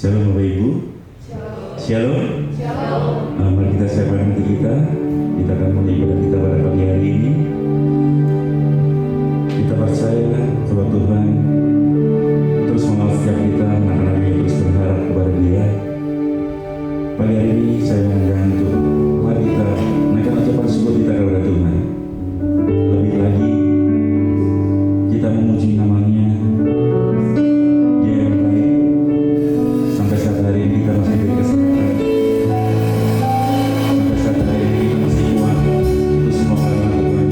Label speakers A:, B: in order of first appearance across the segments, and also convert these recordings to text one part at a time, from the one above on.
A: Shalom Bapak Ibu. Shalom. Mari kita siapkan hati kita. Kita akan mulai ibadah kita pada pagi hari ini. Kita percaya bahwa Tuhan terus mengawal setiap kita, anak-anak kami terus berharap kepada Dia. Pagi hari ini saya mengundang untuk mari kita naikkan ucapan syukur kita kepada Tuhan. Lebih lagi kita memuji nama-Nya. Dia yang baik. Sampai saat hari ini kita masih diberi kesehatan. Sampai saat hari ini kita masih kuat. Itu semua karena Tuhan.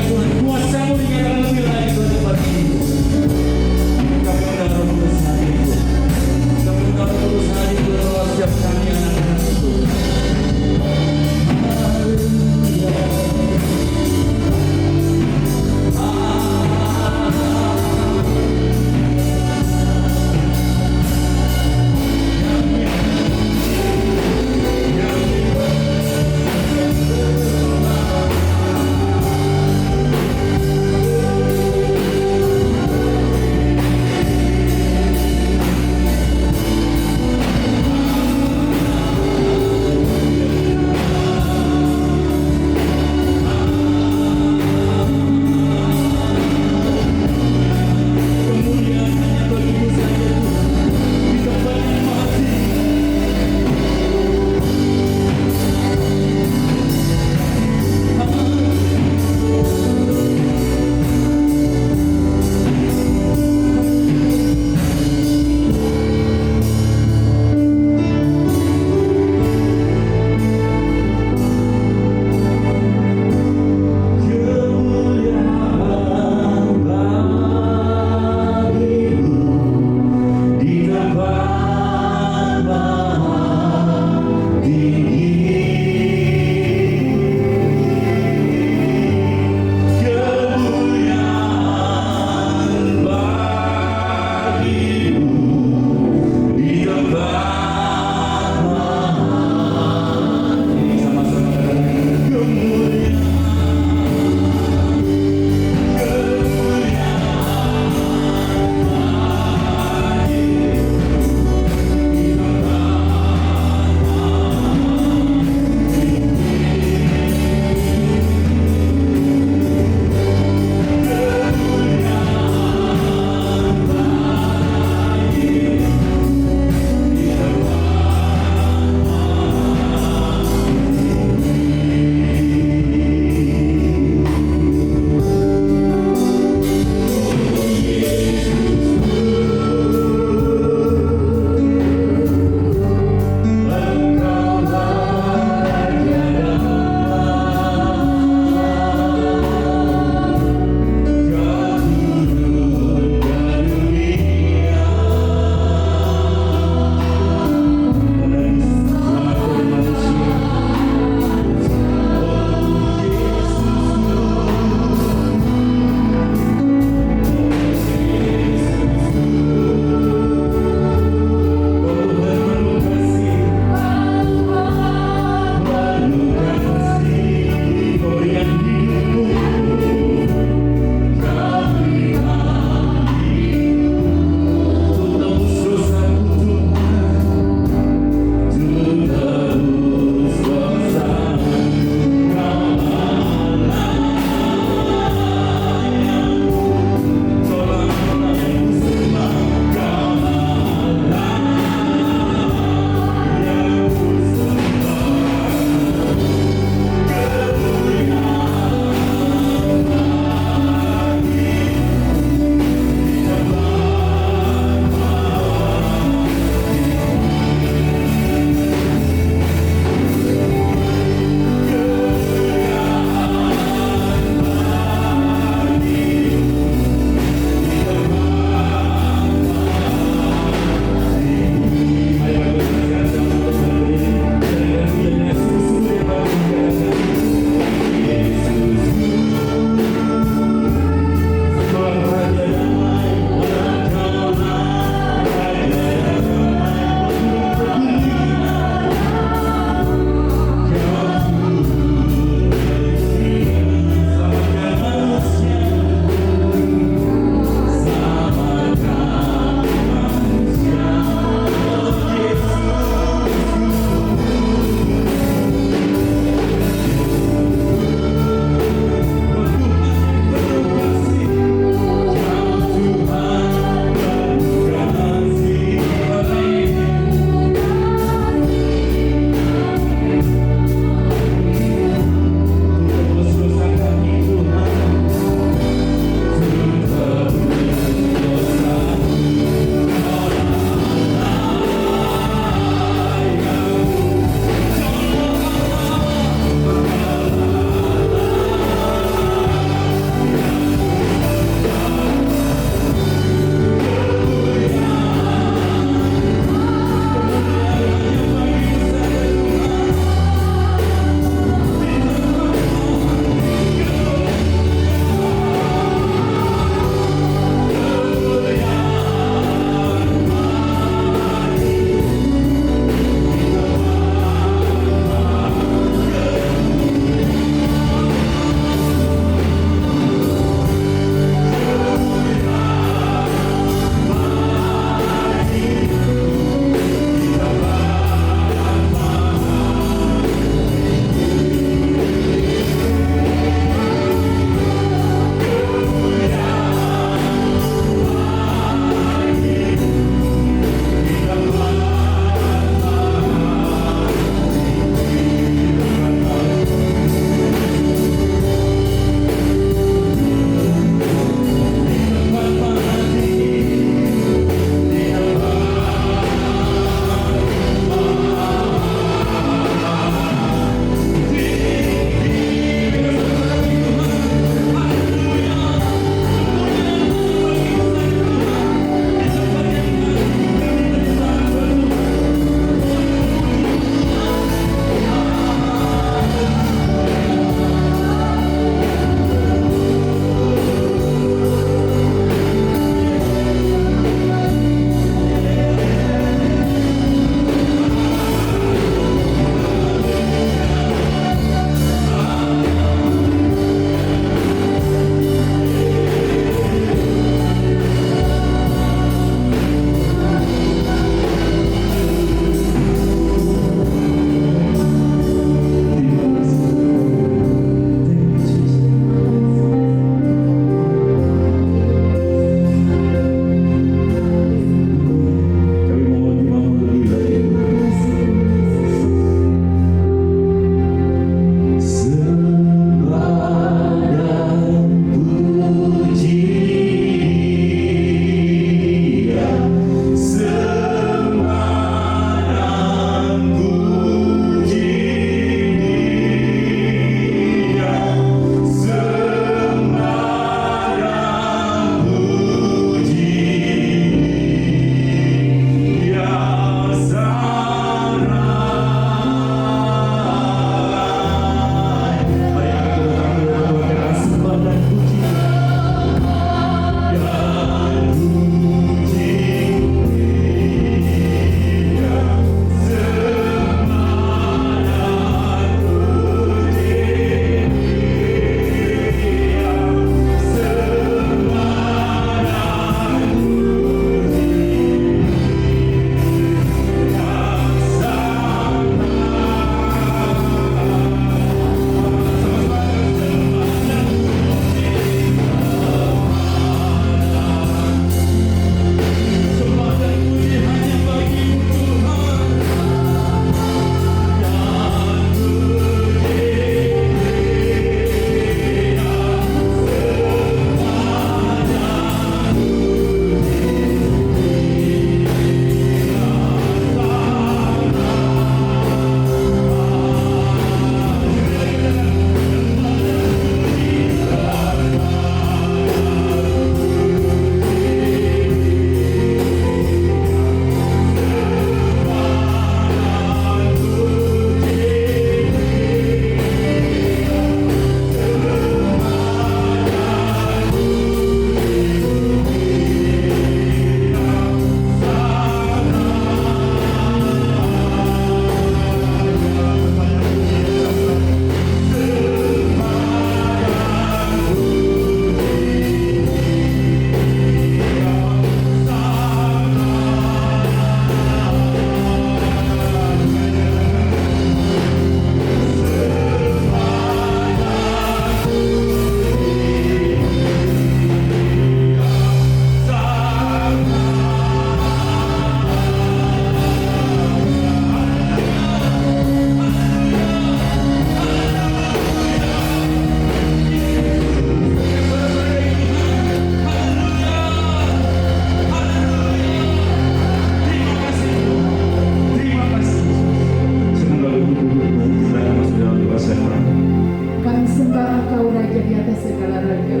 B: di atas segala raja.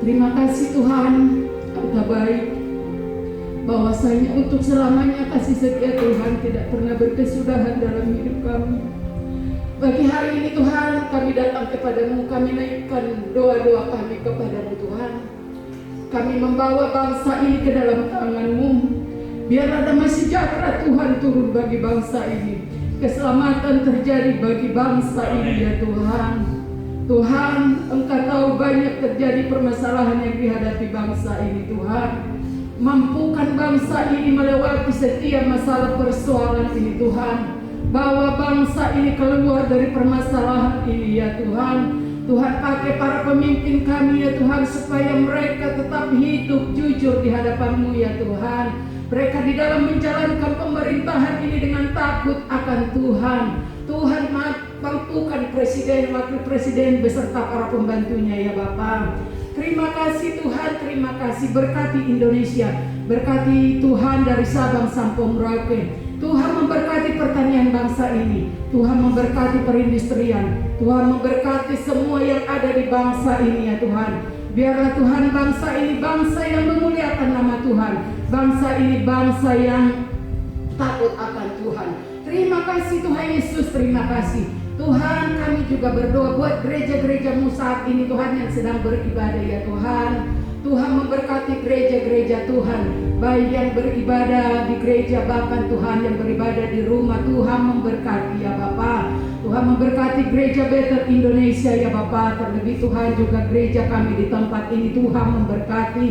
B: Terima kasih Tuhan, Engkau baik. Bahwasanya untuk selamanya kasih setia Tuhan tidak pernah berkesudahan dalam hidup kami. Bagi hari ini Tuhan, kami datang kepadamu, kami naikkan doa-doa kami kepadamu Tuhan. Kami membawa bangsa ini ke dalam tangan-Mu. Biarlah damai sejahtera Tuhan turun bagi bangsa ini. Keselamatan terjadi bagi bangsa ini ya Tuhan. Tuhan, Engkau tahu banyak terjadi permasalahan yang dihadapi bangsa ini Tuhan. Mampukan bangsa ini melewati setiap masalah persoalan ini Tuhan. Bawa bangsa ini keluar dari permasalahan ini ya Tuhan. Tuhan pakai para pemimpin kami ya Tuhan, supaya mereka tetap hidup jujur di hadapan-Mu ya Tuhan. Mereka di dalam menjalankan pemerintahan ini dengan takut akan Tuhan. Tuhan mampukan presiden, wakil presiden beserta para pembantunya ya Bapa. Terima kasih Tuhan, terima kasih. Berkati Indonesia, berkati Tuhan dari Sabang sampai Merauke. Tuhan memberkati pertanian bangsa ini. Tuhan memberkati perindustrian. Tuhan memberkati semua yang ada di bangsa ini ya Tuhan. Biarlah Tuhan bangsa ini bangsa yang memuliakan nama Tuhan. Bangsa ini bangsa yang takut akan Tuhan. Terima kasih Tuhan Yesus, terima kasih. Tuhan, kami juga berdoa buat gereja-gereja-Mu saat ini Tuhan yang sedang beribadah ya Tuhan. Tuhan memberkati gereja-gereja Tuhan, baik yang beribadah di gereja, bahkan Tuhan yang beribadah di rumah. Tuhan memberkati ya Bapa. Tuhan memberkati gereja Betel Indonesia ya Bapa. Terlebih Tuhan juga gereja kami di tempat ini. Tuhan memberkati.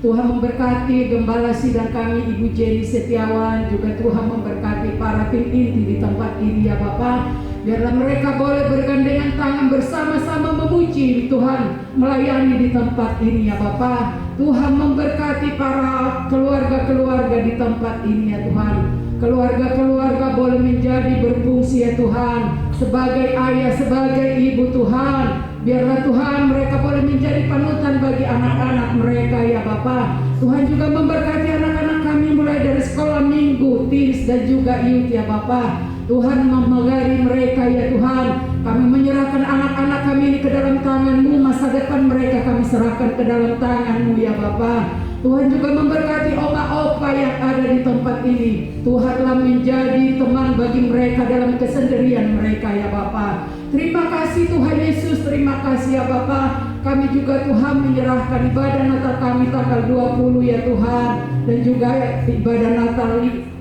B: Tuhan memberkati gembala sidang kami Ibu Jenny Setiawan. Juga Tuhan memberkati para tim inti di tempat ini ya Bapa. Biarlah mereka boleh bergandengan tangan bersama-sama memuji Tuhan, melayani di tempat ini ya Bapa. Tuhan memberkati para keluarga-keluarga di tempat ini ya Tuhan. Keluarga-keluarga boleh menjadi berfungsi ya Tuhan, sebagai ayah, sebagai ibu Tuhan. Biarlah Tuhan mereka boleh menjadi panutan bagi anak-anak mereka ya Bapa. Tuhan juga memberkati anak-anak kami mulai dari sekolah minggu, teens dan juga youth ya Bapa. Tuhan memegari mereka ya Tuhan. Kami menyerahkan anak-anak kami ini ke dalam tangan-Mu. Masa depan mereka kami serahkan ke dalam tangan-Mu ya Bapa. Tuhan juga memberkati oma-opa yang ada di tempat ini. Tuhanlah menjadi teman bagi mereka dalam kesendirian mereka ya Bapa. Terima kasih Tuhan Yesus, terima kasih ya Bapa. Kami juga Tuhan menyerahkan ibadah Natal kami tanggal 20 ya Tuhan. Dan juga ibadah Natal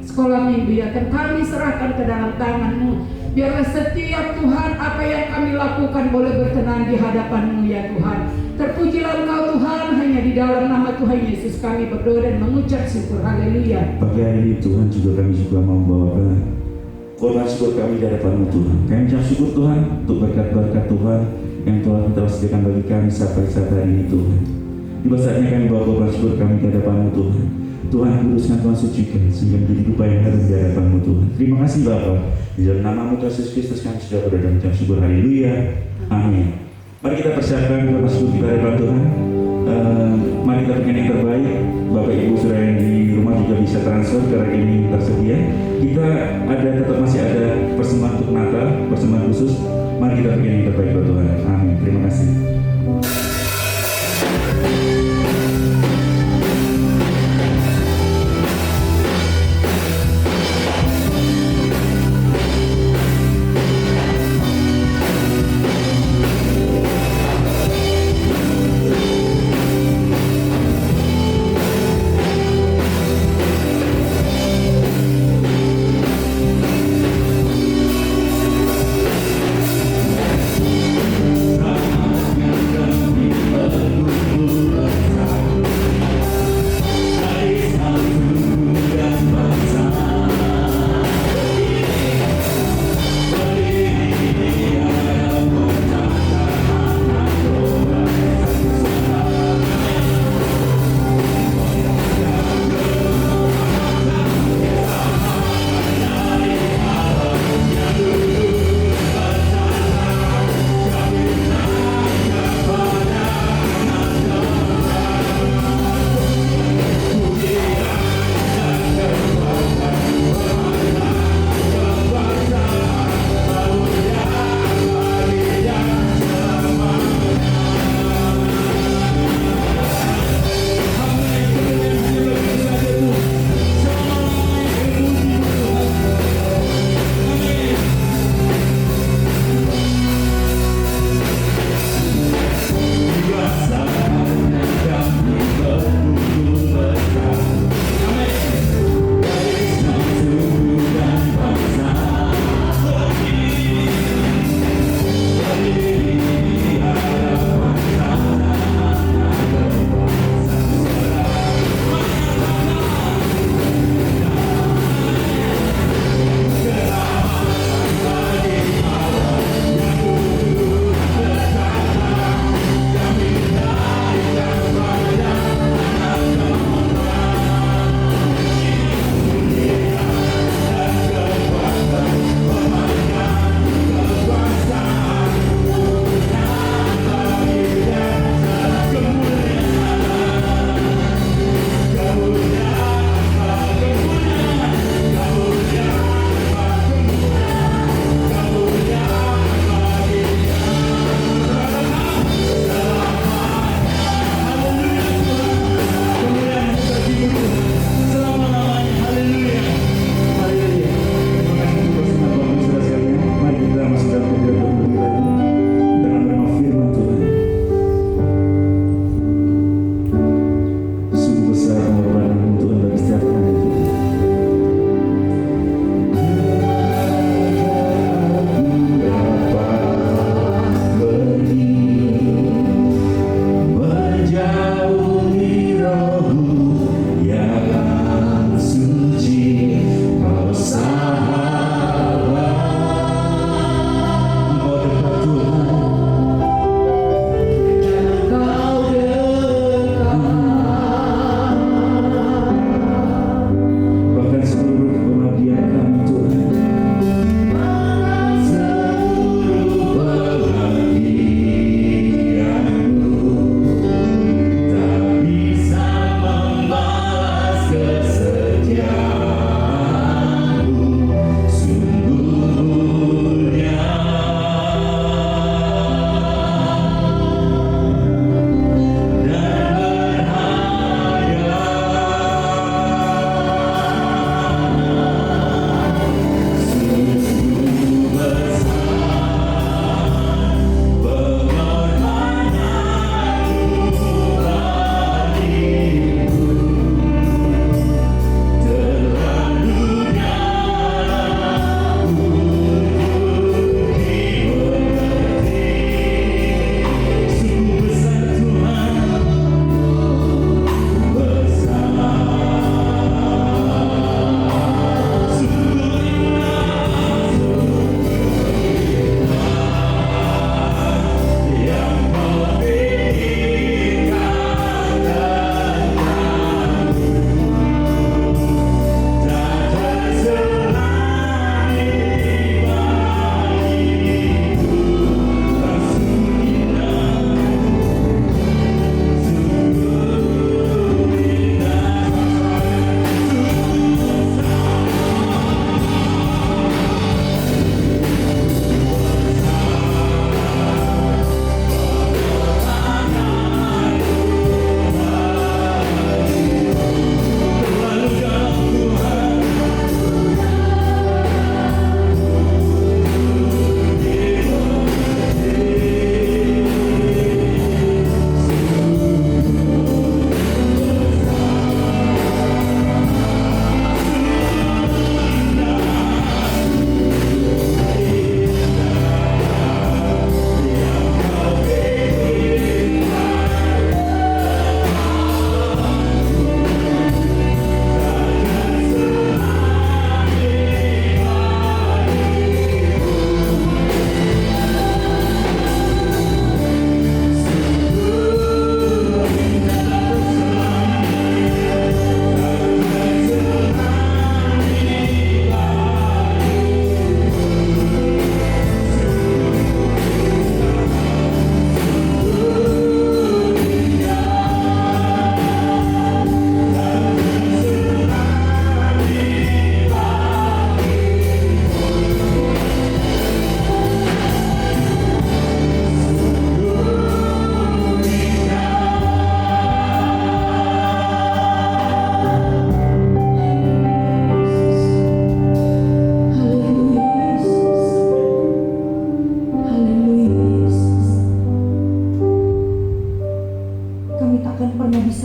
B: sekolah minggu ya, dan kami serahkan ke dalam tangan-Mu. Biarlah setiap Tuhan apa yang kami lakukan boleh berkenan di hadapan-Mu ya Tuhan. Terpujilah Engkau Tuhan, hanya di dalam nama Tuhan Yesus kami berdoa dan mengucap syukur. Haleluya.
A: Pagi hari ini Tuhan kami juga membawakan korban syukur kami di hadapan-Mu Tuhan. Kami ucap syukur Tuhan untuk berkat-berkat Tuhan yang telah sediakan bagi kami sampai saat hari ini Tuhan. Tiba saatnya kami bawa korban syukur kami di hadapan-Mu Tuhan. Tuhan kuduskan, Tuhan sucikan sehingga menjadi upah yang harum di hadapan-Mu Tuhan. Terima kasih Bapa. Di dalam nama-Mu Tuhan Yesus Kristus kami sudah berdoa dan mengucap syukur. Haleluya. Amin. Mari kita persiapkan korban syukur kita di hadapan Tuhan. Mari kita berikan yang terbaik. Bapak Ibu saudara yang di rumah juga bisa transfer ke rekening tersedia. Kita masih ada persembahan untuk Natal, persembahan khusus. Mari kita berikan yang terbaik buat Tuhan. Amin. Terima kasih.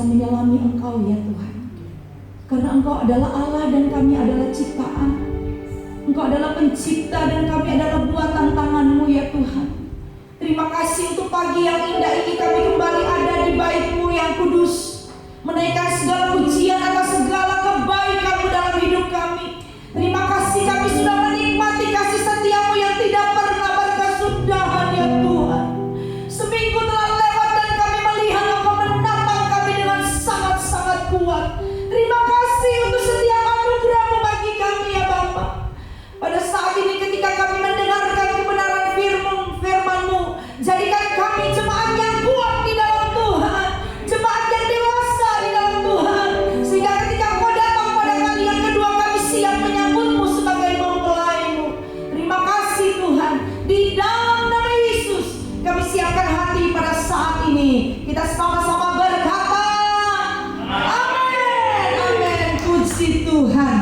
C: menyelami Engkau ya Tuhan. Karena Engkau adalah Allah dan kami adalah ciptaan. Engkau adalah pencipta dan kami adalah buatan tangan-Mu ya Tuhan. Terima kasih untuk pagi yang indah ini kami kembali ada di bait-Mu yang kudus, menaikkan segala pujian atas segala kebaikan-Mu dalam hidup kami. Terima kasih kami sudah menikmati kasih setia-Mu yang tidak pernah berkesudahan ya Tuhan. Seminggu telah lewat dan kami melihat Engkau menatang kami dengan sangat-sangat kuat. Terima kasih untuk setiap anugerah-Mu bagi kami ya Bapa. Pada saat ini ketika kami mendengarkan kebenaran firman-Mu, jadikan kami jemaat yang kuat di dalam Tuhan, jemaat yang dewasa di dalam Tuhan, sehingga ketika Kau datang pada kali yang kedua kami siap menyambut-Mu sebagai mempelai-Mu. Terima kasih Tuhan. Di dalam nama Yesus kami siapkan hati pada saat ini. Kita sama-sama berkata amin, amin. Puji Tuhan,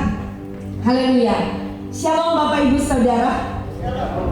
C: haleluya. Shalom Bapak Ibu Saudara.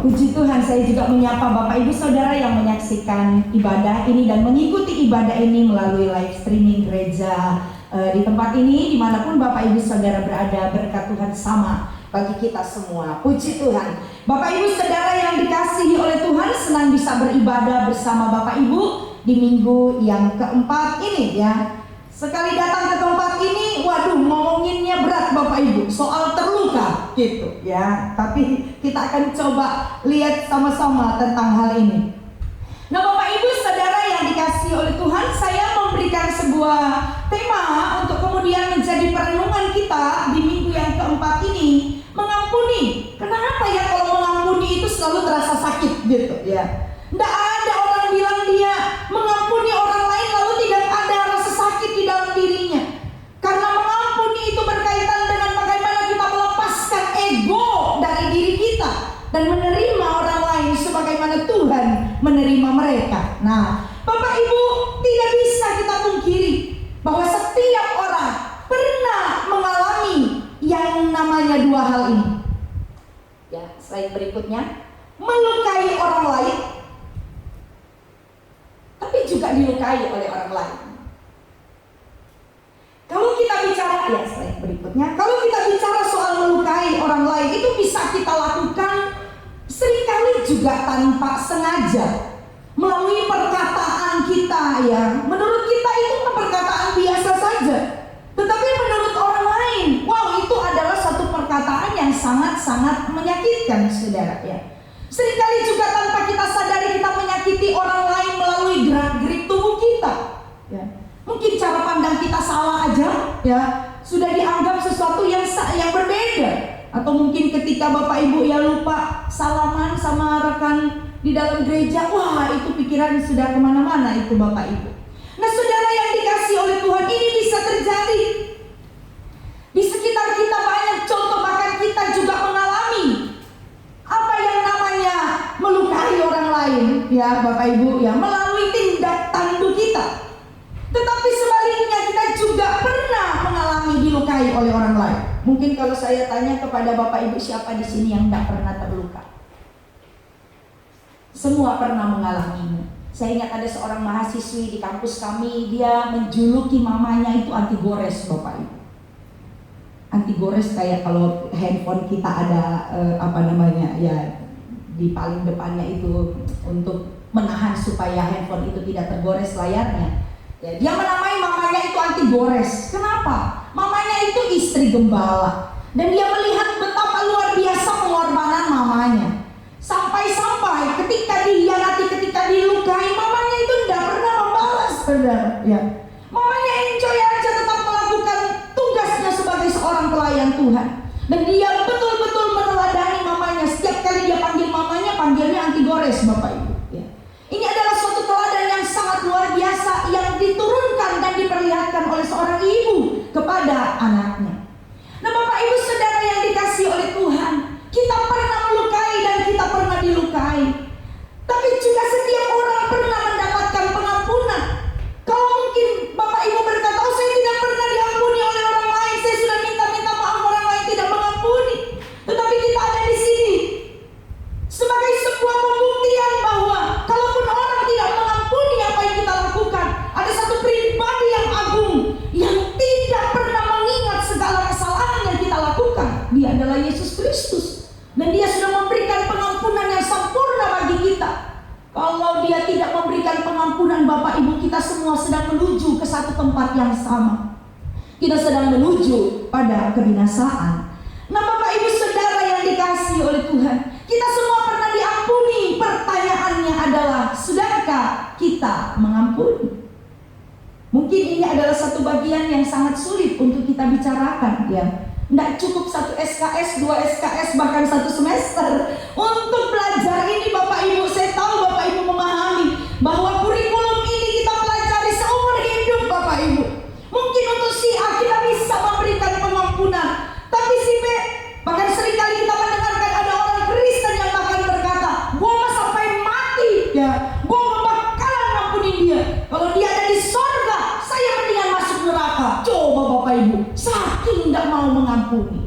C: Puji Tuhan, saya juga menyapa Bapak Ibu Saudara yang menyaksikan ibadah ini dan mengikuti ibadah ini melalui live streaming gereja di tempat ini. Dimanapun Bapak Ibu Saudara berada, berkat Tuhan sama bagi kita semua. Puji Tuhan. Bapak Ibu Saudara yang dikasihi oleh Tuhan, senang bisa beribadah bersama Bapak Ibu di minggu yang keempat ini ya. Sekali datang ke tempat ini, waduh, ngomonginnya berat Bapak Ibu, soal terluka gitu ya. Tapi kita akan coba lihat sama-sama tentang hal ini. Nah Bapak Ibu Saudara yang dikasihi oleh Tuhan, saya memberikan sebuah tema untuk kemudian menjadi perenungan kita di minggu yang keempat ini. Mengampuni. Kenapa ya kalau mengampuni itu selalu terasa sakit gitu ya. Tidak ada orang bilang dia mengampuni orang lain lalu tidak ada rasa sakit di dalam dirinya. Karena mengampuni itu berkaitan dengan bagaimana kita melepaskan ego dari diri kita dan menerima orang lain sebagaimana Tuhan menerima mereka. Nah, Bapak Ibu, tidak bisa kita pungkiri bahwa setiap orang pernah mengalami yang namanya dua hal ini. Ya, slide berikutnya. Melukai orang lain, tapi juga dilukai oleh orang lain. Kalau kita bicara, ya slide berikutnya. Kalau kita bicara soal melukai orang lain, itu bisa kita lakukan seringkali juga tanpa sengaja melalui perkataan kita ya. Menurut kita itu perkataan biasa saja, tetapi menurut orang lain, wow, itu adalah satu perkataan yang sangat-sangat menyakitkan, saudara ya. Seringkali juga tanpa kita sadari kita menyakiti orang lain melalui gerak-gerik tubuh kita ya. Mungkin cara pandang kita salah aja ya, sudah dianggap sesuatu yang berbeda. Atau mungkin ketika Bapak Ibu ya lupa salaman sama rekan di dalam gereja, wah itu pikiran sudah kemana-mana itu Bapak Ibu. Nah saudara yang dikasihi oleh Tuhan, ini bisa terjadi di sekitar kita. Banyak contoh, bahkan kita juga mengalami apa yang namanya melukai orang lain ya Bapak Ibu ya, melalui tindak tanduk kita. Tetapi sebaliknya kita juga pernah mengalami dilukai oleh orang lain. Mungkin kalau saya tanya kepada Bapak Ibu, siapa di sini yang tidak pernah terluka? Semua pernah mengalaminya. Saya ingat ada seorang mahasiswi di kampus kami, dia menjuluki mamanya itu anti gores Bapak Ibu. Anti gores kayak kalau handphone kita ada ya di paling depannya itu untuk menahan supaya handphone itu tidak tergores layarnya. Ya, dia menamai mamanya itu anti gores. Kenapa? Mamanya itu istri gembala dan dia melihat betapa luar biasa pengorbanan mamanya. Sampai-sampai ketika dihianati, ketika dilukai, mamanya itu tidak pernah membalas, saudara. Ya. Mamanya enjoy aja tetap melakukan tugasnya sebagai seorang pelayan Tuhan. Dan dia betul-betul meneladani mamanya. Setiap kali dia panggil mamanya, panggilnya anti gores Bapak Ibu. Ya. Ini adalah suatu teladan yang sangat luar biasa yang diturunkan dan diperlihatkan oleh seorang ibu kepada anaknya. Nah Bapak Ibu Saudara yang dikasihi oleh Tuhan, kita pernah melukai dan kita pernah dilukai. Tapi juga setiap orang pernah mendapatkan pengampunan. Kalau mungkin Bapak Ibu berkata, oh saya tidak pernah diampuni oleh orang lain, saya sudah minta maaf, orang lain tidak mengampuni. Tetapi kita ada di sini sebagai sebuah pembuktian bahwa kalaupun orang tidak mengampuni apa yang kita lakukan, ada satu pribadi yang agung kita semua sedang menuju ke satu tempat yang sama. Kita sedang menuju pada kebinasaan. Nah, Bapak Ibu Saudara yang dikasihi oleh Tuhan, kita semua pernah diampuni. Pertanyaannya adalah, sudahkah kita mengampuni? Mungkin ini adalah satu bagian yang sangat sulit untuk kita bicarakan, ya. Tidak cukup 1 SKS, 2 SKS, bahkan 1 semester untuk belajar ini. Bapak Ibu, saya tahu Bapak Ibu memahami bahwa kurikulum ini kita pelajari seumur hidup, Bapak Ibu. Mungkin untuk si A kita bisa memberikan pengampunan, tapi si B, bahkan seringkali kita mendengarkan ada orang Kristen yang bahkan berkata, gua mah sampai mati, ya, gua gak bakalan ngampunin dia. Kalau dia ada di sorga, saya mendingan masuk neraka. Coba Bapak Ibu, saking gak mau mengampuni.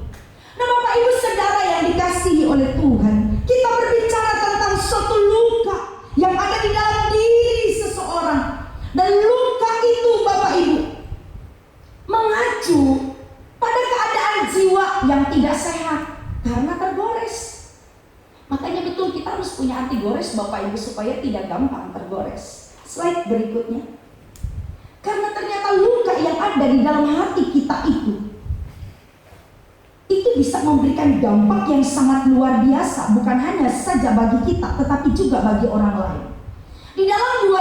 C: Nah, Bapak Ibu Saudara yang dikasihi oleh Tuhan, kita berbicara tentang suatu luka yang ada di dalam diri seseorang. Dan luka itu, Bapak Ibu, mengacu pada keadaan jiwa yang tidak sehat karena tergores. Makanya betul kita harus punya anti gores, Bapak Ibu, supaya tidak gampang tergores. Slide berikutnya. Karena ternyata luka yang ada di dalam hati kita itu bisa memberikan dampak yang sangat luar biasa, bukan hanya saja bagi kita, tetapi juga bagi orang lain. Di dalam 2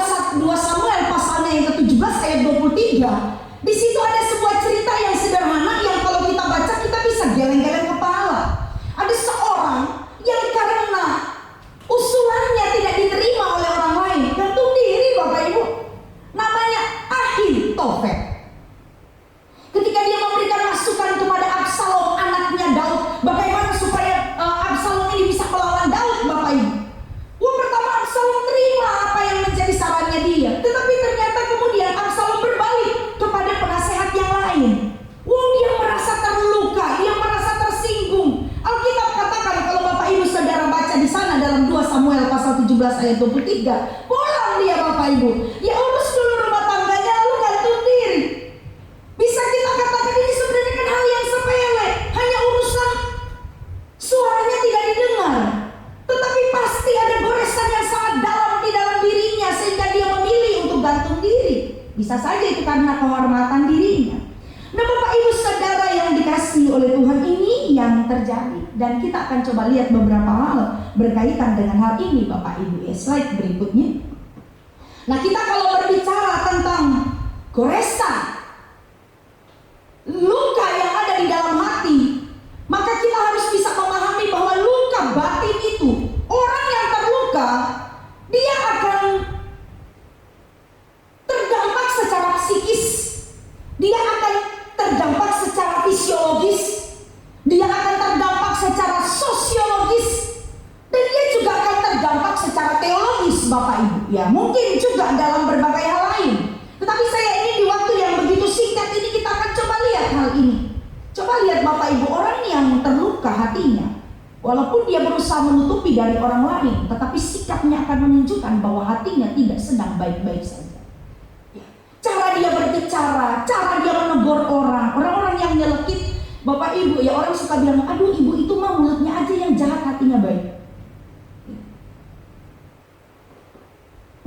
C: Samuel pasalnya yang ke-17 ayat 23, di situ ada sebuah cerita yang sederhana yang kalau kita baca kita bisa geleng-geleng kepala. Ada seorang yang karena usulannya tidak diterima oleh orang lain, gantung diri, Bapak Ibu. Namanya Ahitofel. Ketika dia memberikan masukan kepada Absalom, anaknya Daud, bagaimana supaya Absalom ini bisa melawan Daud, Bapak Ibu. Pertama Absalom terima apa yang menjadi sarannya dia, tetapi ternyata kemudian Absalom berbalik kepada penasehat yang lain. Dia merasa terluka, dia merasa tersinggung. Alkitab katakan, kalau Bapak Ibu Saudara baca di sana dalam 2 Samuel pasal 17 ayat 23, pulang dia, Bapak Ibu, ya urus dulu rumah tangganya lalu gantung diri. Bisa kita katakan ini sebenarnya kan hal yang sepele, hanya urusan suaranya tidak didengar, tetapi pasti ada goresan yang sangat dalam di dalam dirinya sehingga dia memilih untuk gantung diri. Bisa saja itu karena kehormatan dirinya. Nah, Bapak Ibu Saudara yang dikasihi oleh Tuhan, ini yang terjadi. Dan kita akan coba lihat beberapa hal berkaitan dengan hal ini, Bapak Ibu. Ya, slide berikutnya. Nah, kita kalau berbicara tentang goresan, luka yang ada di dalam hati, maka kita harus bisa memahami bahwa luka batin itu, orang yang terluka, dia akan terdampak secara psikis, dia akan terdampak secara fisiologis, dia akan terdampak secara sosiologis, dan dia juga akan terdampak secara teologis, Bapak Ibu. Ya, mungkin juga dalam berbagai hal lain. Tetapi saya ingin di waktu yang begitu singkat ini kita akan coba lihat hal ini. Coba lihat Bapak Ibu, orang yang terluka hatinya, walaupun dia berusaha menutupi dari orang lain, tetapi sikapnya akan menunjukkan bahwa hatinya tidak sedang baik-baik saja. Cara dia berbicara, cara dia menegur orang-orang yang nyelekit, Bapak Ibu, ya orang suka bilang, aduh ibu itu mah mulutnya aja yang jahat, hatinya baik.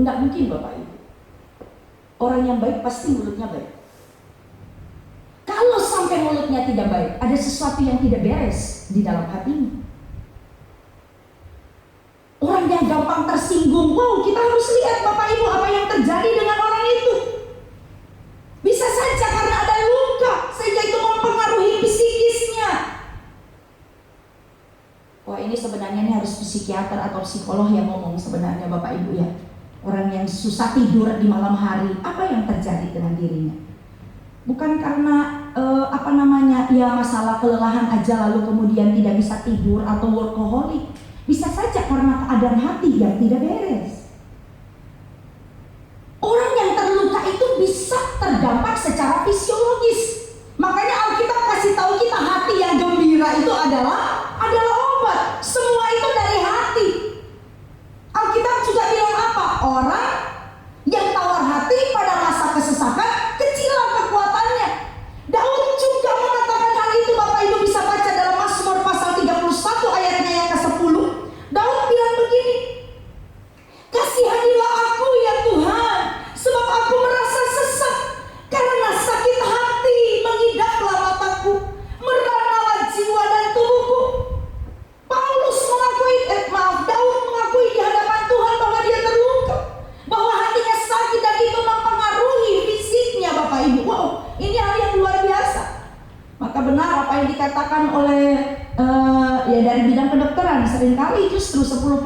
C: Enggak mungkin, Bapak Ibu. Orang yang baik pasti mulutnya baik. Kalau sampai mulutnya tidak baik, ada sesuatu yang tidak beres di dalam hatinya. Orang yang gampang tersinggung, kita harus lihat Bapak Ibu apa yang terjadi dengan orang itu. Bisa saja karena ada luka sehingga itu mempengaruhi psikisnya. Ini sebenarnya ini harus psikiater atau psikolog yang ngomong sebenarnya, Bapak Ibu, ya. Orang yang susah tidur di malam hari, apa yang terjadi dengan dirinya? Bukan karena masalah kelelahan aja lalu kemudian tidak bisa tidur atau workaholic. Bisa saja karena keadaan hati yang tidak beres. Orang yang terluka itu bisa terdampak secara fisiologis. Makanya Alkitab kasih tahu kita hati yang gembira itu adalah obat. Semua itu dari hati. Alkitab juga bilang apa? Orang yang tawar hati pada masa kesesakan, kecilah kekuatannya. Daud juga mengatakan hal itu, Bapak Ibu bisa baca dalam Mazmur pasal 31 ayatnya yang ke-10. Daud bilang begini, kasihanilah aku ya Tuhan, sebab aku dari bidang kedokteran, seringkali justru 10%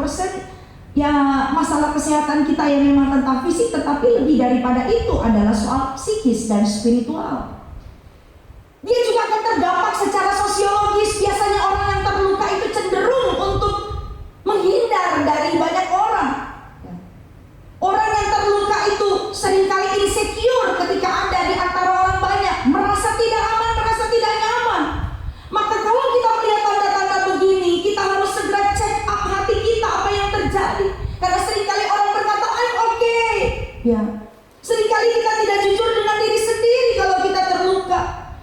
C: ya masalah kesehatan kita yang memang tentang fisik, tetapi lebih daripada itu adalah soal psikis dan spiritual. Dia juga akan terdampak secara sosiologis. Biasanya orang yang terluka itu cenderung untuk menghindar dari banyak orang. Orang yang terluka itu seringkali insecure ketika ada di antara orang banyak, merasa tidak aman, merasa tidak nyaman. Maka kalau kita melihat tanda-tanda begini, kita harus segera check up hati kita, apa yang terjadi. Karena seringkali orang berkata, I'm okay. Ya. Seringkali kita tidak jujur dengan diri sendiri kalau kita terluka.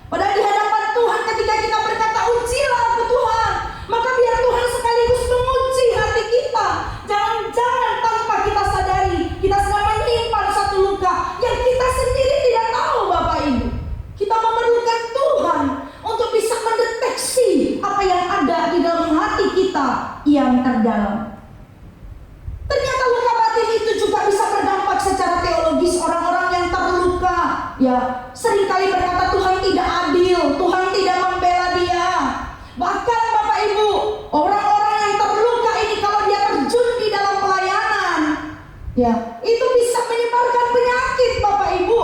C: Padahal di hadapan Tuhan ketika kita berkata, ujilah aku Tuhan, maka biar Tuhan sekaligus menguji hati kita. Jangan-jangan tanpa kita sadari, kita sedang menyimpan satu luka yang kita sendiri tidak tahu, Bapak Ibu. Kita memerlukan Tuhan untuk bisa mendeteksi apa yang ada di dalam hati kita yang terdalam. Ternyata luka batin itu juga bisa berdampak secara teologis. Orang-orang yang terluka ya seringkali berkata Tuhan tidak adil, Tuhan tidak membela dia. Bahkan Bapak Ibu, orang-orang yang terluka ini kalau dia terjun di dalam pelayanan, ya itu bisa menyebarkan penyakit, Bapak Ibu.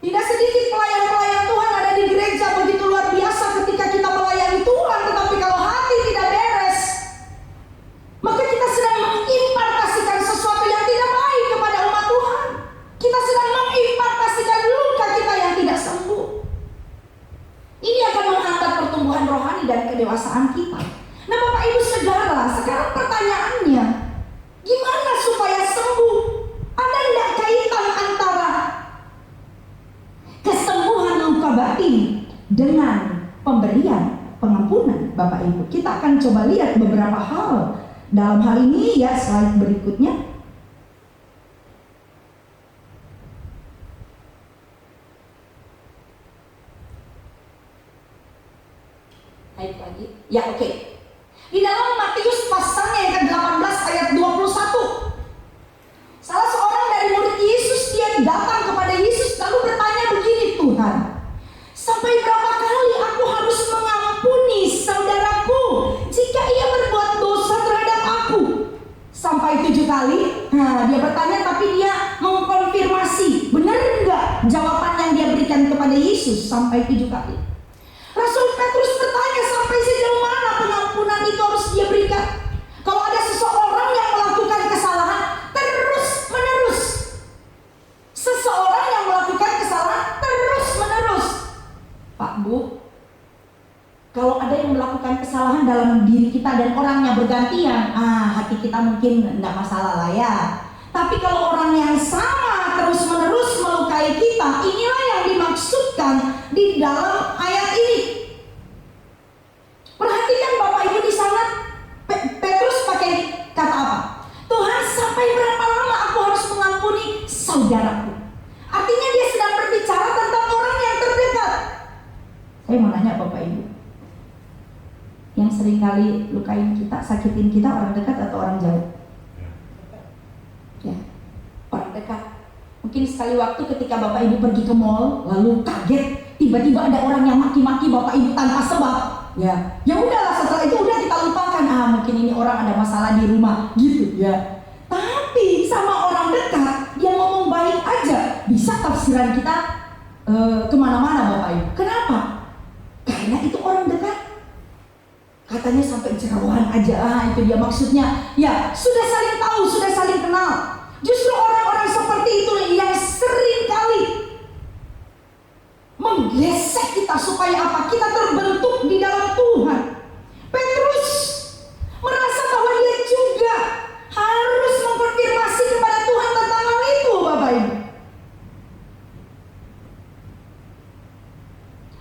C: Tidak sedikit pelayan-pelayan Tuhan ada di gereja begitu luar biasa ketika kita melayani Tuhan, tetapi kalau hati tidak beres, maka kita sedang mengimpartasikan sesuatu yang tidak baik kepada umat Tuhan. Kita sedang mengimpartasikan luka kita yang tidak sembuh. Ini akan menghambat pertumbuhan rohani dan kedewasaan kita. Nah Bapak Ibu Saudara, sekarang pertanyaannya, gimana supaya sembuh? Ada tidak kaitan antara kesembuhan luka batin dengan pemberian pengampunan, Bapak Ibu? Kita akan coba lihat beberapa hal dalam hal ini ya, slide berikutnya. Naik lagi. Ya, oke. Di dalam Matius pasalnya yang ke-18 ayat 21. Salah seorang dari murid Yesus, dia datang kepada Yesus lalu bertanya begini, Tuhan, sampai berapa kali aku harus mengampuni saudaraku jika ia berbuat dosa terhadap aku? Sampai 7 kali. Nah, dia bertanya tapi dia mengkonfirmasi, benar enggak jawaban yang dia berikan kepada Yesus sampai 7 kali. Rasul Petrus bertanya, sampai sejauh mana pengampunan itu harus dia berikan? Kalau ada seseorang yang melakukan kesalahan terus menerus, seseorang yang melakukan kesalahan terus menerus, Pak Bu, kalau ada yang melakukan kesalahan dalam diri kita dan orangnya bergantian, hati kita mungkin enggak masalah lah ya. Tapi kalau orang yang sama terus menerus melukai kita, inilah yang dimaksudkan di dalam ayat ini. Perhatikan Bapak Ibu di sana, Petrus pakai kata apa? Tuhan, sampai berapa lama aku harus mengampuni saudaraku? Artinya dia sedang berbicara tentang orang yang terdekat. Saya mau nanya Bapak Ibu, yang sering kali lukain kita, sakitin kita, orang dekat atau orang jauh? Ya, orang dekat. Mungkin sekali waktu ketika Bapak Ibu pergi ke mall, lalu kaget tiba-tiba ada orang yang maki-maki Bapak Ibu tanpa sebab. Ya udahlah, setelah itu udah kita lupakan. Mungkin ini orang ada masalah di rumah, gitu ya. Tapi sama orang dekat, dia ngomong baik aja, bisa tafsiran kita kemana-mana Bapak Ibu. Kenapa? Karena itu orang dekat. Katanya sampai jeroan aja, itu dia maksudnya. Ya, sudah saling tahu, sudah saling kenal. Justru orang-orang seperti itu yang sering kali menggesek kita supaya apa? Kita terbentuk di dalam Tuhan. Petrus merasa bahwa dia juga harus mengkonfirmasi kepada Tuhan tentang hal itu, Bapak Ibu.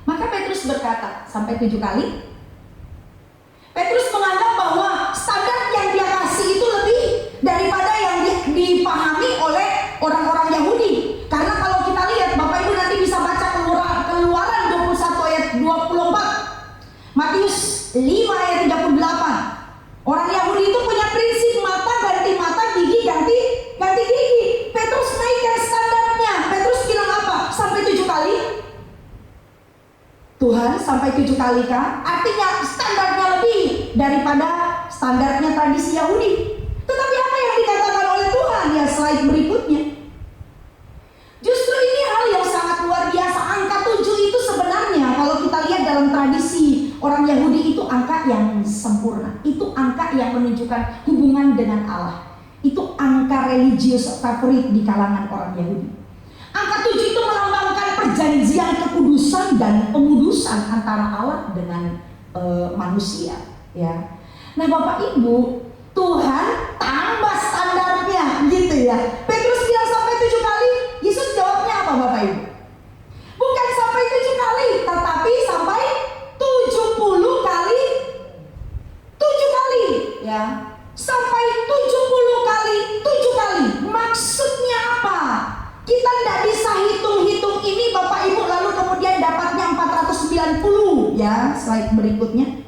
C: Maka Petrus berkata sampai 7 kali. Petrus menganggap bahwa standar yang dia kasih itu lebih daripada yang dipahami oleh orang-orang Yahudi. Karena kalau kita lihat, Bapak Ibu nanti bisa baca Keluaran 21 ayat 24, Matius 5 ayat 38. Orang Yahudi itu punya prinsip mata ganti mata, gigi ganti gigi. Petrus naikkan standarnya. Petrus bilang apa? Sampai 7 kali? Tuhan, sampai 7 kali kah? Artinya standarnya lebih daripada standarnya tradisi Yahudi. Tetapi apa yang dikatakan oleh Tuhan? Ya, slide berikutnya. Justru ini hal yang sangat luar biasa. Angka 7 itu sebenarnya kalau kita lihat dalam tradisi orang Yahudi itu angka yang sempurna. Itu angka yang menunjukkan hubungan dengan Allah. Itu angka religius favorit di kalangan orang Yahudi. Angka 7 itu melambangkan perjanjian kekudusan dan pengudusan antara Allah dengan manusia, ya. Nah, Bapak Ibu, Tuhan tambah standarnya, gitu ya. Petrus bilang sampai 7 kali, Yesus jawabnya apa, Bapak Ibu? Bukan sampai 7 kali, tetapi sampai 70 kali 7 kali, ya. Sampai 70 kali 7 kali. Maksudnya apa? Kita tidak bisa hitung-hitung ini, Bapak Ibu, lalu kemudian dapatnya 490, ya. Slide berikutnya.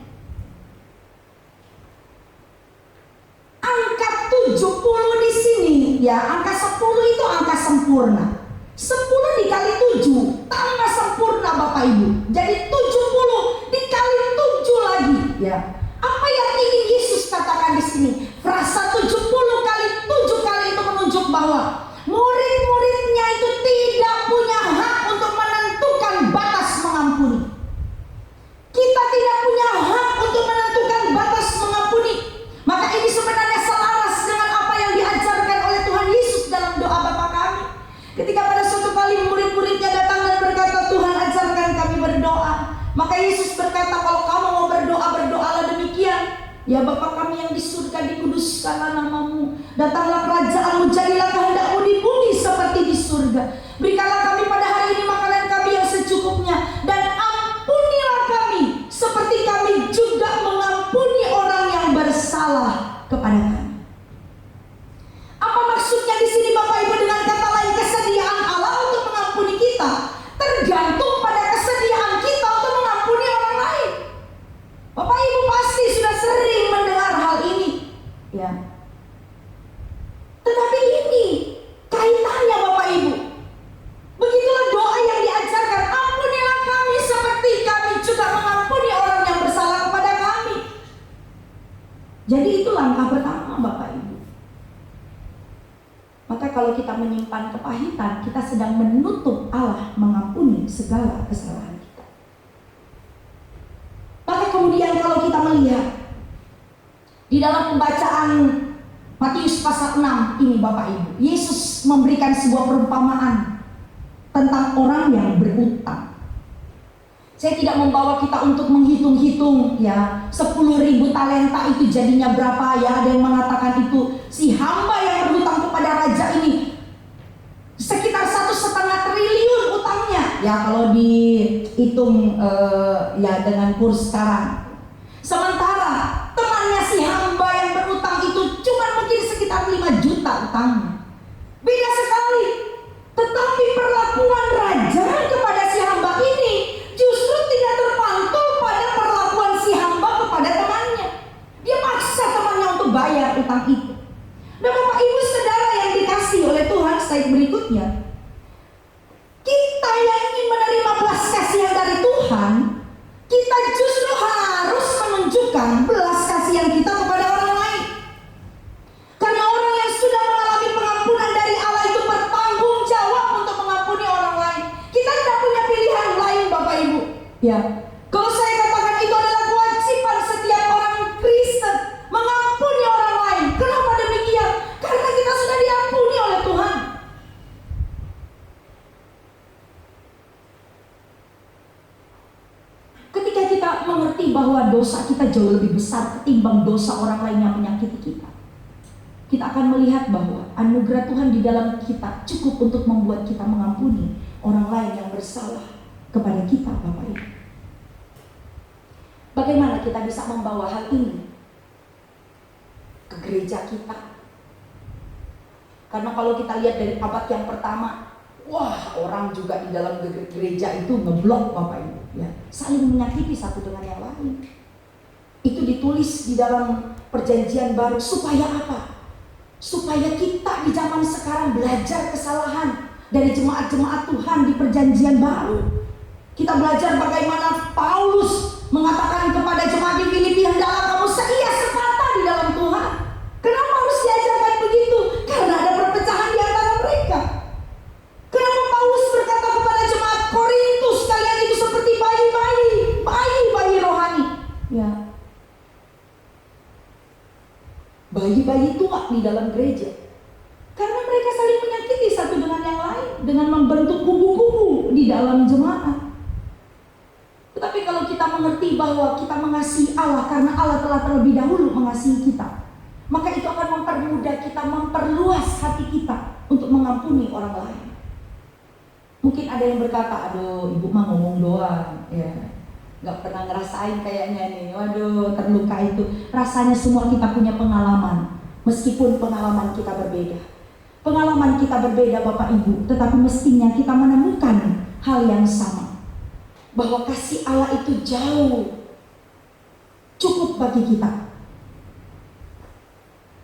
C: Angka 70 di sini, ya, angka 10 itu angka sempurna. 10 dikali 7 tambah sempurna, Bapak Ibu. Jadi 70 dikali 7 lagi, ya. Apa yang ingin Yesus katakan di sini? Frasa 70 kali 7 kali itu menunjuk bahwa murid-muridnya itu tidak punya hak untuk menentukan batas mengampuni. Kita tidak punya hak untuk menentukan batas mengampuni. Maka ini sebenarnya selaras dengan apa yang diajarkan oleh Tuhan Yesus dalam doa Bapa kami. Ketika pada suatu kali murid-muridnya datang dan berkata, Tuhan ajarkan kami berdoa. Maka Yesus berkata, kalau kamu mau berdoa, berdoalah demikian. Ya Bapa kami yang di surga, dikuduskanlah namamu. Datanglah kerajaanmu, jadilah kehendakmu di bumi seperti di surga. Berikanlah kami pada hari ini makanan kami yang secukupnya. Dan ampunilah kami seperti kami juga mengampuni orang yang bersalah kepada kami. Apa maksudnya di sini, Bapak Ibu? Dengan kata lain, kesediaan Allah untuk mengampuni kita tergantung pada kesediaan kita untuk mengampuni orang lain. Bapak Ibu pasti sudah sering mendengar hal ini, ya. Tetapi ini kaitannya, Bapak Ibu. Begitulah doa yang diajarkan, ampunilah kami seperti kami juga mengampuni orang yang bersalah kepada kami. Jadi itu langkah pertama, Bapak Ibu. Maka kalau kita menyimpan kepahitan, kita sedang menutup Allah mengampuni segala kesalahan kita. Maka kemudian kalau kita melihat di dalam pembacaan Matius pasal 6 ini, Bapak Ibu, Yesus memberikan sebuah perumpamaan tentang orang yang berutang. Saya tidak membawa kita untuk menghitung-hitung, ya, 10.000 talenta itu jadinya berapa, ya. Ada yang mengatakan itu si hamba yang berhutang kepada raja ini sekitar 1,5 triliun utangnya, ya, kalau dihitung ya dengan kurs sekarang. Sementara temannya si hamba yang berutang itu cuma mungkin sekitar 5 juta utangnya. Beda sekali. Tetapi perlakuan raja kepada si hamba ini justru tidak terpantul pada perlakuan si hamba kepada temannya. Dia paksa temannya untuk bayar utang itu. Nah, Bapak Ibu Saudara yang dikasihi oleh Tuhan, slide berikutnya. Kita yang ingin menerima belas kasihan dari Tuhan, kita justru harus menunjukkan belas kasihan kita kepada orang lain. Karena orang yang sudah mengalami pengampunan dari Allah itu bertanggung jawab untuk mengampuni orang lain. Kita tidak punya pilihan lain, Bapak Ibu. Ya, kalau saya katakan itu adalah kewajiban setiap orang Kristen mengampuni orang lain. Kenapa demikian? Karena kita sudah diampuni oleh Tuhan. Ketika kita mengerti bahwa dosa kita jauh lebih besar ketimbang dosa orang lain yang menyakiti kita, kita akan melihat bahwa anugerah Tuhan di dalam kita cukup untuk membuat kita mengampuni orang lain yang bersalah kepada kita, Bapak Ibu. Bagaimana kita bisa membawa hal ini ke gereja kita? Karena kalau kita lihat dari abad yang pertama, wah, orang juga di dalam gereja itu ngeblok, Bapak Ibu, ya, saling menyakiti satu dengan yang lain. Itu ditulis di dalam perjanjian baru supaya apa? Supaya kita di zaman sekarang belajar kesalahan dari jemaat-jemaat Tuhan di perjanjian baru. Kita belajar bagaimana Paulus mengatakan kepada jemaat di Filipi, hendaklah kamu bayi-bayi tua di dalam gereja. Karena mereka saling menyakiti satu dengan yang lain dengan membentuk kubu-kubu di dalam jemaat. Tetapi kalau kita mengerti bahwa kita mengasihi Allah karena Allah telah terlebih dahulu mengasihi kita, maka itu akan mempermudah kita, memperluas hati kita untuk mengampuni orang lain. Mungkin ada yang berkata, aduh ibu mah ngomong doang, ya gak pernah ngerasain kayaknya nih, waduh terluka itu. Rasanya semua kita punya pengalaman, meskipun pengalaman kita berbeda. Pengalaman kita berbeda Bapak Ibu, tetapi mestinya kita menemukan hal yang sama, bahwa kasih Allah itu jauh cukup bagi kita,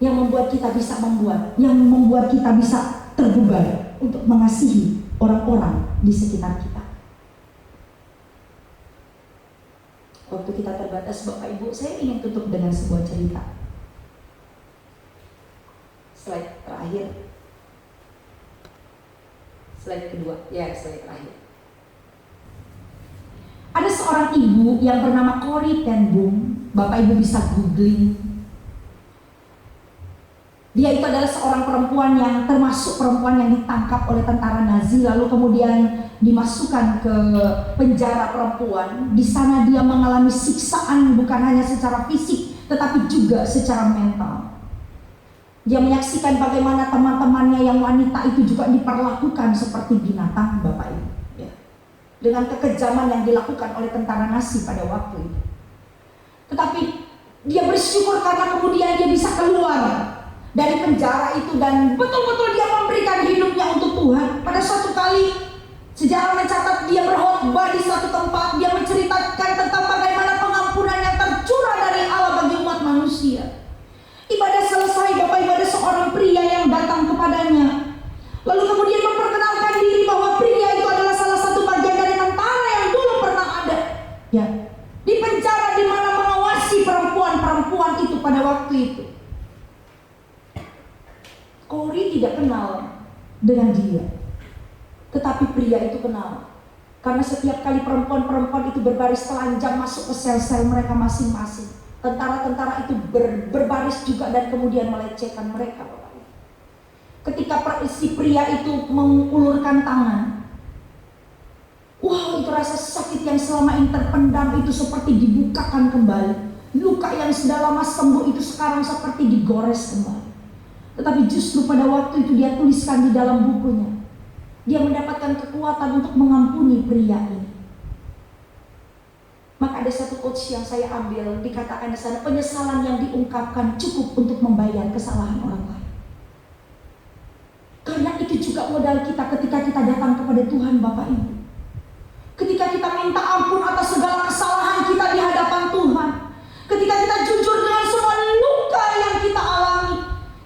C: yang membuat kita bisa tergugah untuk mengasihi orang-orang di sekitar kita. Waktu kita terbatas Bapak Ibu, saya ingin tutup dengan sebuah cerita. Slide terakhir. Slide kedua, ya slide terakhir. Ada seorang ibu yang bernama Corrie ten Boom. Bapak Ibu bisa googling. Dia itu adalah seorang perempuan yang termasuk perempuan yang ditangkap oleh tentara Nazi, lalu kemudian dimasukkan ke penjara perempuan. Di sana dia mengalami siksaan bukan hanya secara fisik, tetapi juga secara mental. Dia menyaksikan bagaimana teman-temannya yang wanita itu juga diperlakukan seperti binatang, Bapak Ibu, ya, dengan kekejaman yang dilakukan oleh tentara Nazi pada waktu itu. Tetapi dia bersyukur karena kemudian dia bisa keluar dari penjara itu dan betul-betul dia memberikan hidupnya untuk Tuhan. Pada suatu kali sejarah mencatat dia berkhotbah di suatu tempat, dia menceritakan tentang bagaimana pengampunan yang tercurah dari Allah bagi umat manusia. Ibadah selesai, Bapak Ibu, ada seorang pria yang datang kepadanya, lalu kemudian memperkenalkan diri bahwa pria itu adalah salah satu bagian dari tentara yang dulu pernah ada, ya, di penjara di mana mengawasi perempuan-perempuan itu pada waktu itu. Corrie tidak kenal dengan dia, tetapi pria itu kenal. Karena setiap kali perempuan-perempuan itu berbaris telanjang masuk ke sel-sel mereka masing-masing, tentara-tentara itu berbaris juga dan kemudian melecehkan mereka, Bapak. Ketika si pria itu mengulurkan tangan, wow, itu rasa sakit yang selama ini terpendam itu seperti dibukakan kembali. Luka yang sudah lama sembuh itu sekarang seperti digores kembali. Tetapi justru pada waktu itu dia tuliskan di dalam bukunya, dia mendapatkan kekuatan untuk mengampuni pria ini. Maka ada satu quotes yang saya ambil, dikatakan di sana, penyesalan yang diungkapkan cukup untuk membayar kesalahan orang lain. Karena itu juga modal kita ketika kita datang kepada Tuhan, Bapak Ibu. Ketika kita minta ampun atas segala kesalahan kita di hadapan Tuhan, ketika kita jujur dengan semua luka yang kita alami,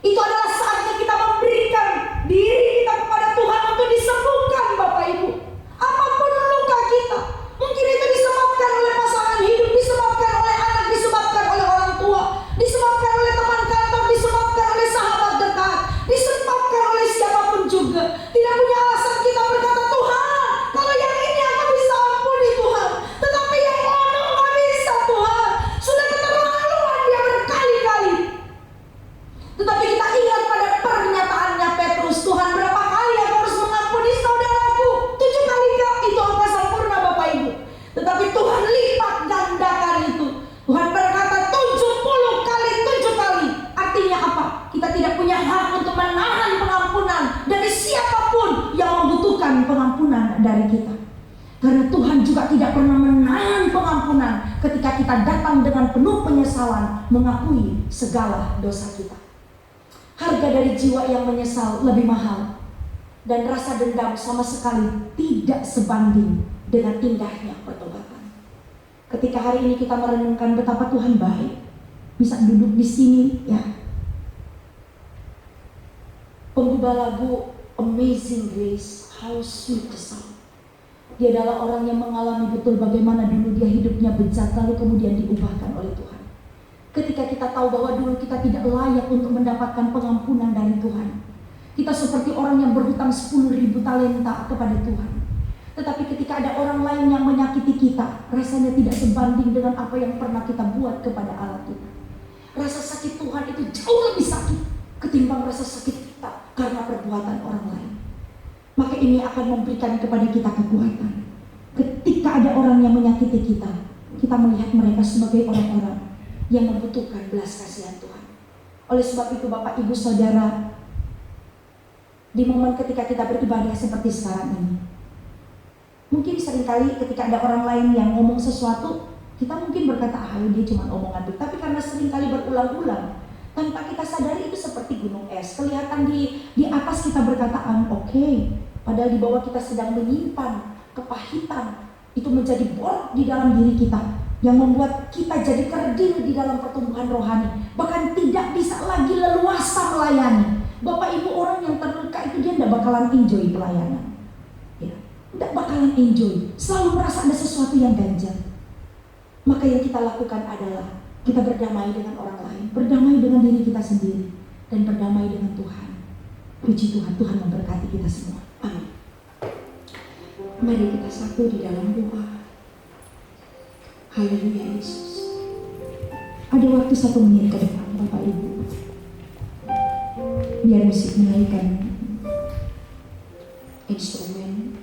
C: itu adalah saatnya kita memberikan diri kita kepada Tuhan untuk disembuhkan, Bapak Ibu. Apapun luka kita, mungkin itu disebabkan oleh pasangan hidup, disebabkan oleh anak, disebabkan oleh orang tua, disebabkan oleh teman kantor, disebabkan oleh sahabat dekat, disebabkan oleh siapapun juga. Tidak punya alasan kita berkata, Tuhan, kalau yang ini aku bisa ampuni Tuhan, tetapi yang ono gak bisa Tuhan. Sudah keterlaluan dia berkali-kali. Tetapi kita ingat pada pernyataannya Petrus, Tuhan, berapa kali aku harus mengampuni saudaraku? 7 kali enggak, itu angka sempurna, Bapak Ibu. Tetapi Tuhan lipat gandakan itu. Tuhan berkata 70 kali 7 kali. Artinya apa? Kita tidak punya hak untuk menahan pengampunan dari siapapun yang membutuhkan pengampunan dari kita. Karena Tuhan juga tidak pernah menahan pengampunan ketika kita datang dengan penuh penyesalan mengakui segala dosa kita. Harga dari jiwa yang menyesal lebih mahal, dan rasa dendam sama sekali tidak sebanding dengan indahnya pertobatan. Ketika hari ini kita merenungkan betapa Tuhan baik, bisa duduk di sini, ya. Penggubah lagu Amazing Grace, How Sweet the Sound. Dia adalah orang yang mengalami betul bagaimana dulu dia hidupnya bejat, lalu kemudian diubahkan oleh Tuhan. Ketika kita tahu bahwa dulu kita tidak layak untuk mendapatkan pengampunan dari Tuhan, kita seperti orang yang berhutang 10.000 talenta kepada Tuhan. Tetapi ketika ada orang lain yang menyakiti kita, rasanya tidak sebanding dengan apa yang pernah kita buat kepada Allah kita. Rasa sakit Tuhan itu jauh lebih sakit ketimbang rasa sakit kita karena perbuatan orang lain. Maka ini akan memberikan kepada kita kekuatan. Ketika ada orang yang menyakiti kita, kita melihat mereka sebagai orang-orang yang membutuhkan belas kasihan Tuhan. Oleh sebab itu Bapak Ibu Saudara, di momen ketika kita beribadah seperti sekarang ini, mungkin seringkali ketika ada orang lain yang ngomong sesuatu, kita mungkin berkata, dia cuma omongan itu. Tapi karena seringkali berulang-ulang, tanpa kita sadari itu seperti gunung es. Kelihatan di atas kita berkata, oke. Padahal di bawah kita sedang menyimpan kepahitan. Itu menjadi borok di dalam diri kita, yang membuat kita jadi kerdil di dalam pertumbuhan rohani. Bahkan tidak bisa lagi leluasa melayani. Bapak Ibu, orang yang terluka itu dia tidak bakalan enjoy pelayanan. Ya, tidak bakalan enjoy. Selalu merasa ada sesuatu yang ganjal. Maka yang kita lakukan adalah kita berdamai dengan orang lain, berdamai dengan diri kita sendiri, dan berdamai dengan Tuhan. Puji Tuhan, Tuhan memberkati kita semua. Amin. Mari kita satu di dalam doa. Haleluya Yesus. Ada waktu 1 menit ke depan Bapak Ibu. Biar musik menaikkan instrumen.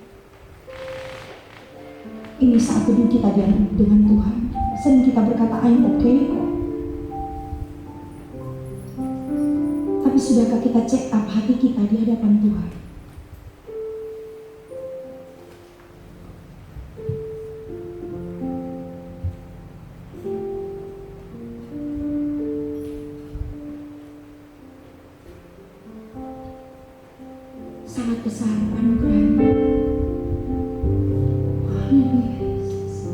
C: Ini saat teduh kita dengan Tuhan. Sering kita berkata, I'm okay kok. Tapi sudahkah kita check up hati kita di hadapan Tuhan? Sangat besar anugerah-Mu. Haleluya Yesus.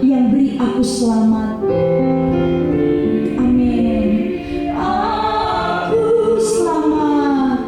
C: Yang beri aku selamat. Amin. Aku selamat.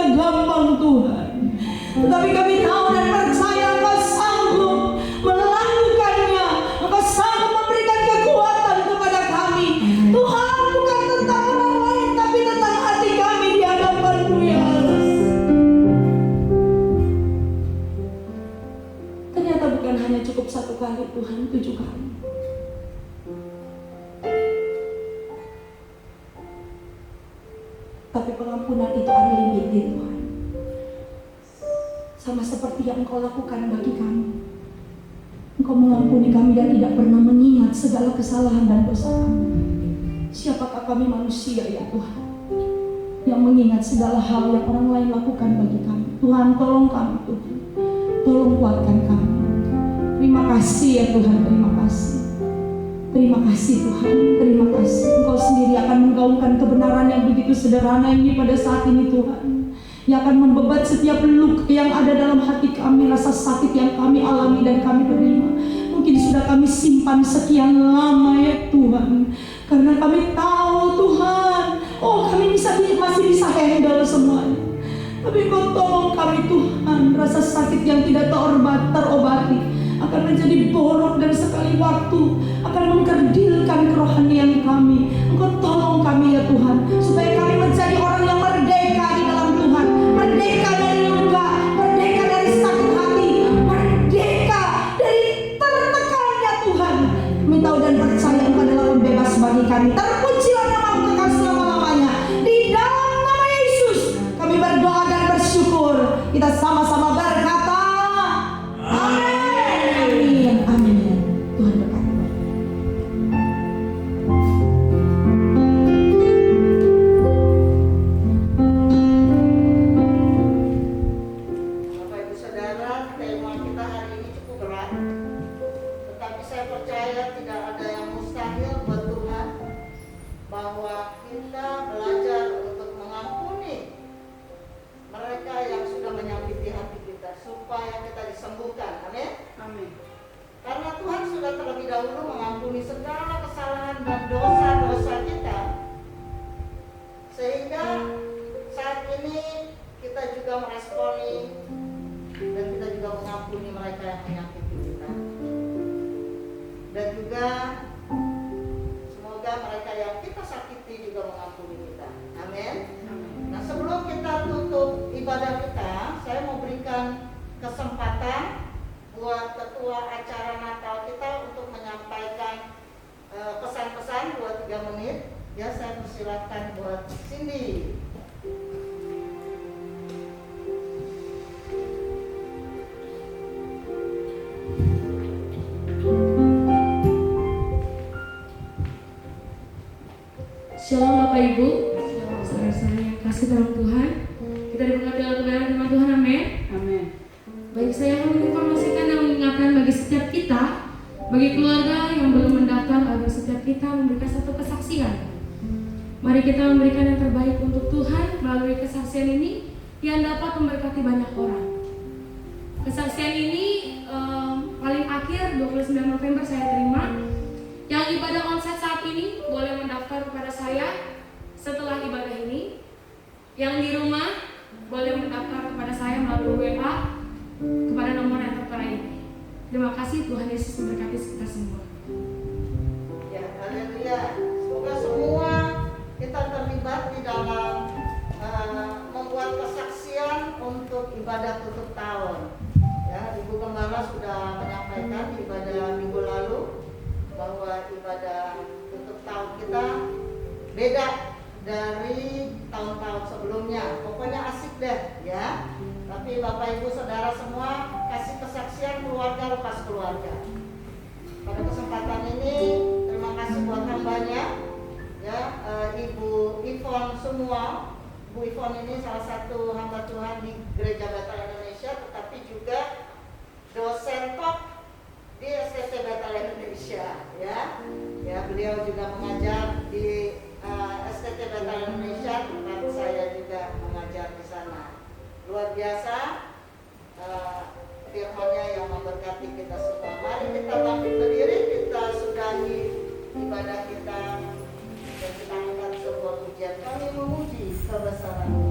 C: tidak gampang Tuhan. Tetapi kami tahu dan percaya Engkau sanggup melakukannya. Engkau sanggup memberikan kekuatan kepada kami. Tuhan, bukan tentang orang lain, tapi tentang hati kami di hadapan-Mu ya Allah. Ternyata bukan hanya cukup satu kali Tuhan, 7 kali. Tapi pengampunan itu unlimited Tuhan. Sama seperti yang Engkau lakukan bagi kami. Engkau mengampuni kami dan tidak pernah mengingat segala kesalahan dan dosa kami. Siapakah kami manusia ya Tuhan, yang mengingat segala hal yang orang lain lakukan bagi kami. Tuhan, tolong kami Tuhan. Tolong kuatkan kami. Terima kasih ya Tuhan, terima kasih. Terima kasih Tuhan, terima kasih. Engkau sendiri akan menggaungkan kebenaran yang begitu sederhana ini pada saat ini Tuhan, yang akan membebat setiap luka yang ada dalam hati kami, rasa sakit yang kami alami dan kami terima. Mungkin sudah kami simpan sekian lama ya Tuhan, karena kami tahu Tuhan, oh kami masih bisa handle semuanya. Tapi Engkau tolong kami Tuhan, rasa sakit yang tidak terobati akan menjadi borok dan sekali waktu akan mengkerdilkan kerohanian kami. Engkau tolong kami ya Tuhan, supaya kami menjadi orang yang merdeka di dalam Tuhan, merdeka dari luka, merdeka dari sakit hati, merdeka dari tertekannya Tuhan. Kami tahu dan percaya Engkau adalah pembebas bagi kami. Terpujilah nama-Mu kekal selama-lamanya. Di dalam nama Yesus kami berdoa dan bersyukur. Kita sama-sama berkata amin. Amin. Tuhan berkati.
D: Bapak Ibu Saudara, tema kita hari ini cukup berat, tetapi saya percaya tidak ada yang mustahil buat Tuhan, bahwa kita belajar untuk mengampuni mereka yang sudah menyakiti hati kita, supaya kita disembuhkan. Amin.
B: Amin.
D: Karena Tuhan sudah terlebih dahulu mengampuni segala kesalahan dan dosa-dosa kita, sehingga saat ini kita juga meresponi dan kita juga mengampuni mereka yang menyakiti kita. Dan juga semoga mereka yang kita sakiti juga mengampuni kita. Amin. Nah, sebelum kita tutup ibadah kita, saya mau berikan kesempatan buat ketua acara Natal kita untuk menyampaikan pesan-pesan 2-3 menit. Ya, saya persilakan buat Cindy.
B: Shalom Bapak Ibu, saudara-saudara yang kasih dalam Tuhan. Kita diberkati oleh kebenaran firman Tuhan, amin.
E: Amin.
B: Baik, saya akan menginformasikan dan mengingatkan bagi setiap kita, bagi keluarga yang belum mendaftar, agar setiap kita memberikan satu kesaksian. Mari kita memberikan yang terbaik untuk Tuhan melalui kesaksian ini yang dapat memberkati banyak orang. Kesaksian ini paling akhir 29 November saya terima. Yang ibadah onsite saat ini boleh mendaftar kepada saya setelah ibadah ini. Yang di rumah boleh mendaftar kepada saya melalui WA kepada nomor yang tertera ini. Terima kasih, Tuhan Yesus memberkati kita semua.
D: Ya, haleluya. Semoga semua kita terlibat di dalam membuat kesaksian untuk ibadah tutup tahun. Ya, Ibu Gembala sudah menyampaikan di ibadah minggu lalu bahwa ibadah tutup tahun kita beda dari tahun-tahun sebelumnya. Pokoknya asik deh ya. Tapi Bapak Ibu Saudara semua kasih kesaksian keluarga lepas keluarga. Pada kesempatan ini terima kasih buat hambanya ya, Ibu Ivon semua. Bu Ivon ini salah satu hamba Tuhan di Gereja Bethel Indonesia, tetapi juga dosen top di STT Bethel Indonesia ya. Ya, beliau juga mengajar di STT Bethel Indonesia, tempat saya juga mengajar di sana. Luar biasa firman-Nya yang memberkati kita semua. Mari kita bangkit berdiri, kita sudahi ibadah kita dan kita angkat sebuah pujian. Kami memuji kebesaran-Mu.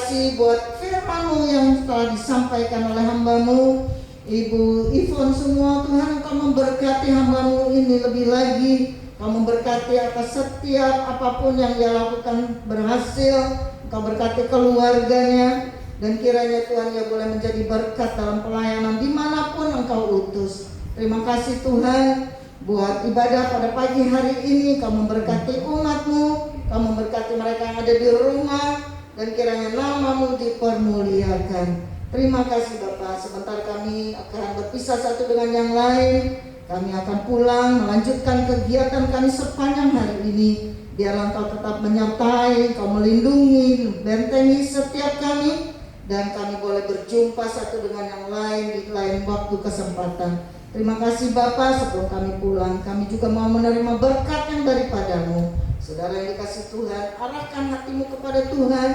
D: kasih buat firman-Mu yang telah disampaikan oleh hamba-Mu Ibu Ivon semua. Tuhan, Engkau memberkati hamba-Mu ini lebih lagi. Engkau memberkati atas setiap apapun yang dia lakukan berhasil. Engkau berkati keluarganya. Dan kiranya Tuhan dia boleh menjadi berkat dalam pelayanan dimanapun Engkau utus. Terima kasih Tuhan buat ibadah pada pagi hari ini. Kau memberkati umat-Mu, Kau memberkati mereka yang ada di rumah, dan kiranya nama-Mu dipermuliakan. Terima kasih Bapak. Sebentar kami akan berpisah satu dengan yang lain. Kami akan pulang melanjutkan kegiatan kami sepanjang hari ini. Biarlah Engkau tetap menyertai, Engkau melindungi, bentengi setiap kami, dan kami boleh berjumpa satu dengan yang lain di lain waktu kesempatan. Terima kasih Bapa. Sebelum kami pulang, kami juga mau menerima berkat yang daripada-Mu. Saudara yang dikasih Tuhan, arahkan hatimu kepada Tuhan,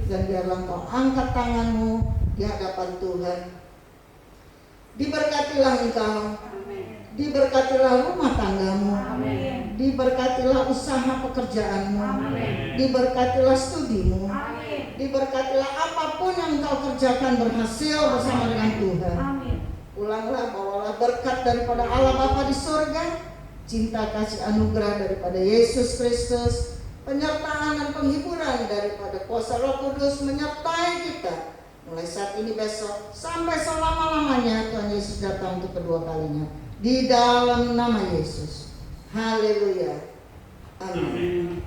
D: dan biarlah Engkau angkat tanganmu di hadapan Tuhan. Diberkatilah engkau, diberkatilah rumah tanggamu, diberkatilah usaha pekerjaanmu, diberkatilah studimu, diberkatilah apapun yang engkau kerjakan berhasil bersama dengan Tuhan. Pulanglah, bawalah berkat daripada Allah Bapa di surga, cinta kasih anugerah daripada Yesus Kristus, penyertaan dan penghiburan daripada kuasa Roh Kudus menyertai kita mulai saat ini, besok, sampai selama-lamanya Tuhan Yesus datang untuk kedua kalinya. Di dalam nama Yesus. Haleluya. Amin.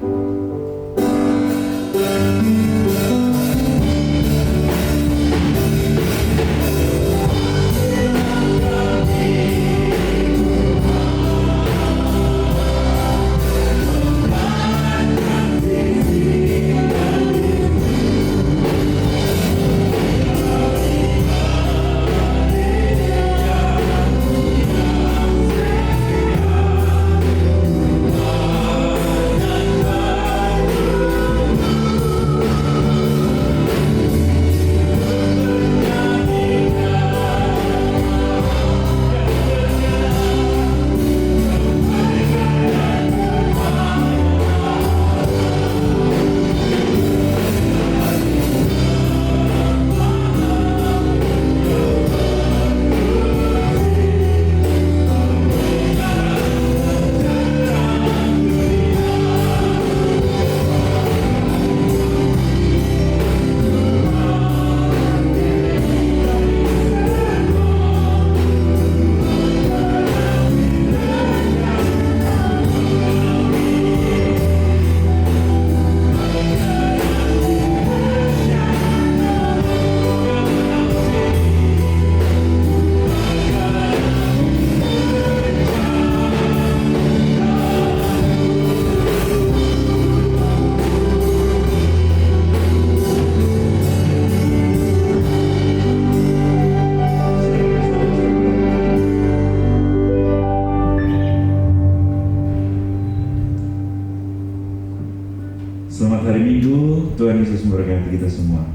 A: Selamat hari Minggu, Tuhan Yesus memberkati kita semua.